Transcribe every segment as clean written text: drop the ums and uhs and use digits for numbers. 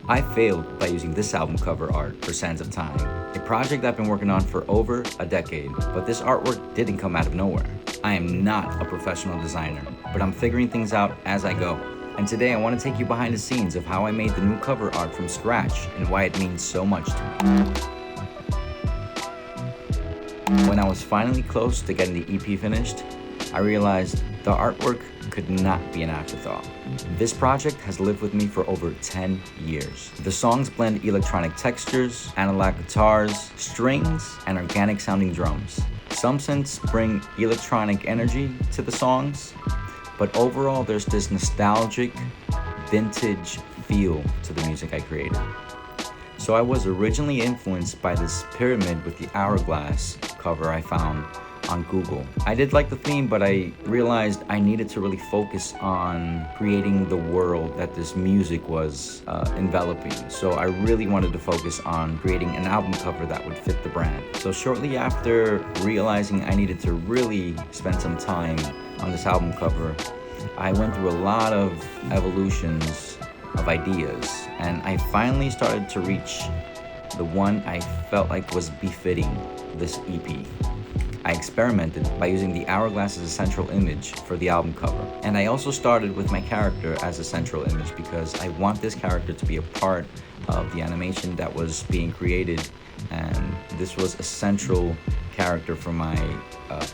I failed by using this album cover art for Sands of Time, a project I've been working on for over a decade, but this artwork didn't come out of nowhere. I am not a professional designer, but I'm figuring things out as I go. And today I want to take you behind the scenes of how I made the new cover art from scratch and why it means so much to me. When I was finally close to getting the EP finished, I realized the artwork could not be an afterthought. This project has lived with me for over 10 years. The songs blend electronic textures, analog guitars, strings, and organic sounding drums. Some synths bring electronic energy to the songs, but overall there's this nostalgic, vintage feel to the music I created. So I was originally influenced by this pyramid with the hourglass cover I found on Google. I did like the theme, but I realized I needed to really focus on creating the world that this music was enveloping. So I really wanted to focus on creating an album cover that would fit the brand. So shortly after realizing I needed to really spend some time on this album cover, I went through a lot of evolutions of ideas, and I finally started to reach the one I felt like was befitting this EP. I experimented by using the hourglass as a central image for the album cover. And I also started with my character as a central image because I want this character to be a part of the animation that was being created, and this was a central character for my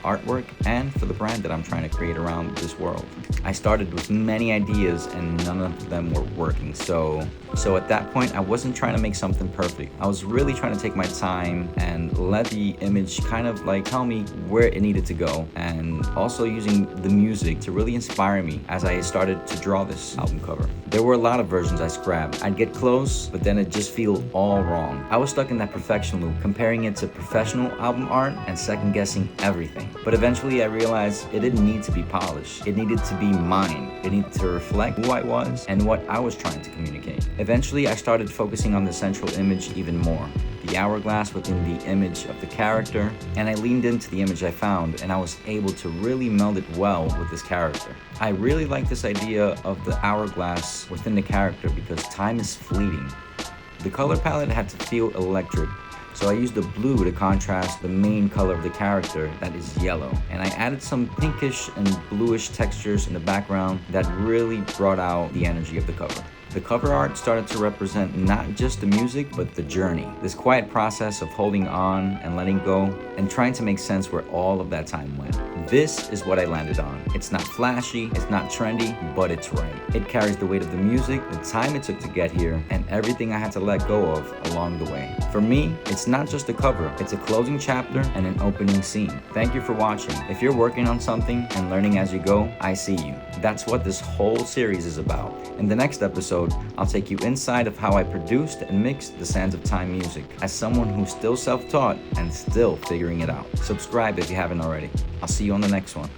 artwork and for the brand that I'm trying to create around this world. I started with many ideas and none of them were working. So at that point, I wasn't trying to make something perfect. I was really trying to take my time and let the image kind of like tell me where it needed to go, and also using the music to really inspire me as I started to draw this album cover. There were a lot of versions I scrapped. I'd get close, but then it'd just feel all wrong. I was stuck in that perfection loop, comparing it to professional album art and second guessing everything. But eventually I realized it didn't need to be polished. It needed to be mine. It needed to reflect who I was and what I was trying to communicate. Eventually I started focusing on the central image even more, the hourglass within the image of the character, and I leaned into the image I found, and I was able to really meld it well with this character. I really like this idea of the hourglass within the character because time is fleeting. The color palette had to feel electric, so I used the blue to contrast the main color of the character, that is yellow. And I added some pinkish and bluish textures in the background that really brought out the energy of the cover. The cover art started to represent not just the music, but the journey. This quiet process of holding on and letting go and trying to make sense where all of that time went. This is what I landed on. It's not flashy, it's not trendy, but it's right. It carries the weight of the music, the time it took to get here, and everything I had to let go of along the way. For me, it's not just a cover, it's a closing chapter and an opening scene. Thank you for watching. If you're working on something and learning as you go, I see you. That's what this whole series is about. In the next episode, I'll take you inside of how I produced and mixed the Sands of Time music as someone who's still self-taught and still figuring it out. Subscribe if you haven't already. I'll see you on the next one.